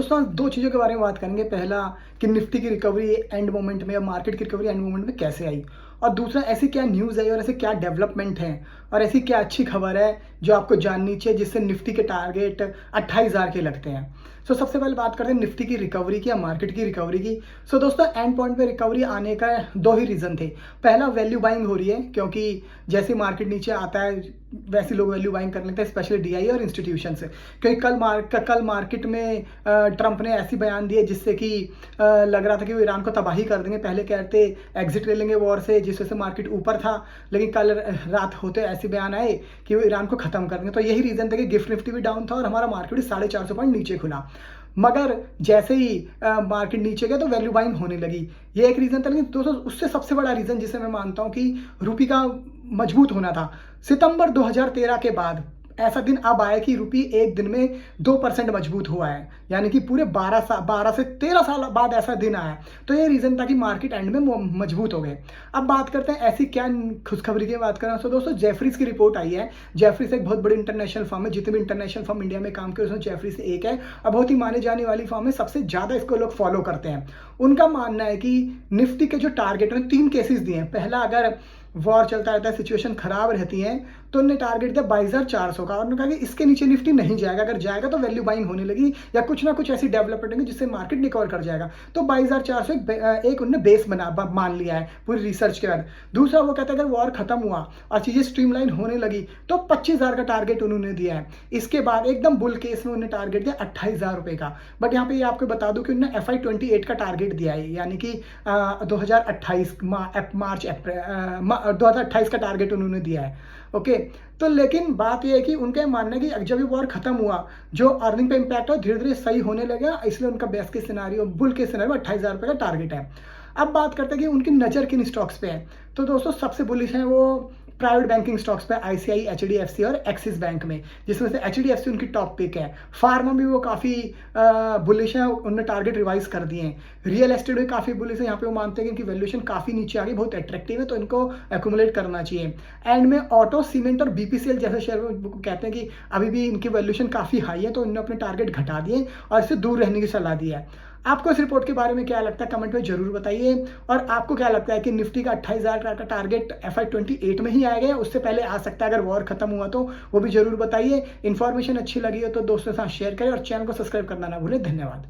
दोस्तों आज 2 चीज़ों के बारे में बात करेंगे। पहला कि निफ्टी की रिकवरी एंड मोमेंट में या मार्केट की रिकवरी एंड मोमेंट में कैसे आई और दूसरा ऐसी क्या न्यूज़ आई और ऐसे क्या डेवलपमेंट है और ऐसी क्या अच्छी खबर है जो आपको जाननी चाहिए जिससे निफ्टी के टारगेट 28,000 के लगते हैं। सबसे पहले बात करते हैं निफ्टी की रिकवरी की या मार्केट की रिकवरी की। दोस्तों एंड पॉइंट पे रिकवरी आने का 2 ही रीज़न थे। पहला वैल्यू बाइंग हो रही है क्योंकि जैसे मार्केट नीचे आता है वैसे लोग वैल्यू बाइंग कर लेते हैं, स्पेशली डीआई और इंस्टीट्यूशन से। क्योंकि कल मार्केट में ट्रंप ने ऐसी बयान दिए जिससे कि लग रहा था कि वो ईरान को तबाही कर देंगे। पहले कहते एग्जिट ले लेंगे वॉर से, जिस वजह से मार्केट ऊपर था, लेकिन कल रात होते ऐसे बयान आए कि वो ईरान को खत्म कर देंगे। तो यही रीज़न था कि गिफ्ट निफ्टी भी डाउन था और हमारा मार्केट भी 450 पॉइंट नीचे खुला। मगर जैसे ही मार्केट नीचे गया तो वैल्यू बाइंग होने लगी। ये एक रीज़न था, लेकिन दोस्तों उससे सबसे बड़ा रीज़न जिसे मैं मानता हूँ कि रुपये का मजबूत होना था। सितंबर 2013 के बाद ऐसा दिन अब आया कि रुपये एक दिन में 2% मजबूत हुआ है, यानी कि पूरे 12 से 13 साल बाद ऐसा दिन आया। तो ये रीज़न था कि मार्केट एंड में मजबूत हो गए। अब बात करते हैं ऐसी क्या खुशखबरी की बात करें। दोस्तों जेफरीज की रिपोर्ट आई है। जेफरीज एक बहुत बड़ी इंटरनेशनल फर्म है, जितने भी इंटरनेशनल फर्म इंडिया में काम किए उसमें जेफरीज एक है और बहुत ही माने जाने वाली फर्म है, सबसे ज़्यादा इसको लोग फॉलो करते हैं। उनका मानना है कि निफ्टी के जो टारगेट हैं 3 केसेस दिए हैं। पहला, अगर वॉर चलता रहता है, सिचुएशन खराब रहती है, तो उन्होंने टारगेट दिया 22,400 का और उन्होंने कहा कि इसके नीचे निफ्टी नहीं जाएगा। अगर जाएगा तो वैल्यू बाइंग होने लगी या कुछ ना कुछ ऐसी डेवलपमेंट होंगी जिससे मार्केट रिकवर कर जाएगा। तो 22,400 एक उन्होंने बेस मान लिया है पूरी रिसर्च के बाद। दूसरा, वो कहता है अगर वॉर खत्म हुआ और चीज़ें स्ट्रीमलाइन होने लगी तो 25,000 का टारगेट उन्होंने दिया है। इसके बाद एकदम बुल केस में उन्होंने टारगेट दिया 28,000 रुपये का। बट यहाँ पे ये आपको बता दूं कि उन्होंने FY28 का टारगेट दिया है, यानी कि 2028 मार्च अप्रैल 2028 का टारगेट उन्होंने दिया है। ओके, तो लेकिन बात यह है कि उनका मानना है कि जब ये वॉर खत्म हुआ, जो अर्निंग पे इम्पैक्ट हो धीरे धीरे सही होने लगा, इसलिए उनका बेस्ट के सिनारियो, बुल के सिनारियो 28,000 रुपये का टारगेट है। अब बात करते हैं कि उनकी नज़र किन स्टॉक्स पे है। तो दोस्तों सबसे बुलिश है वो प्राइवेट बैंकिंग स्टॉक्स पे, ICICI, HDFC और एक्सिस बैंक में, जिसमें से HDFC उनकी टॉप पिक है। फार्मा भी वो काफ़ी बुलिश है, उन्होंने टारगेट रिवाइज कर दिए हैं। रियल एस्टेट भी काफ़ी बुलिश है, यहाँ पे वो मानते हैं कि इनकी वैल्यूएशन काफ़ी नीचे आ गई, बहुत अट्रैक्टिव है, तो इनको एक्यूमुलेट करना चाहिए। एंड में ऑटो, सीमेंट और BPCL जैसे शेयर कहते हैं कि अभी भी इनकी वैल्यूएशन काफ़ी हाई है, तो इन्होंने अपने टारगेट घटा दिए और इससे दूर रहने की सलाह दी है। आपको इस रिपोर्ट के बारे में क्या लगता है कमेंट में जरूर बताइए, और आपको क्या लगता है कि निफ्टी का 28,000 का टारगेट FY28 में ही आएगा या उससे पहले आ सकता है अगर वॉर खत्म हुआ तो, वो भी जरूर बताइए। इन्फॉर्मेशन अच्छी लगी हो तो दोस्तों के साथ शेयर करें और चैनल को सब्सक्राइब करना ना भूलें। धन्यवाद।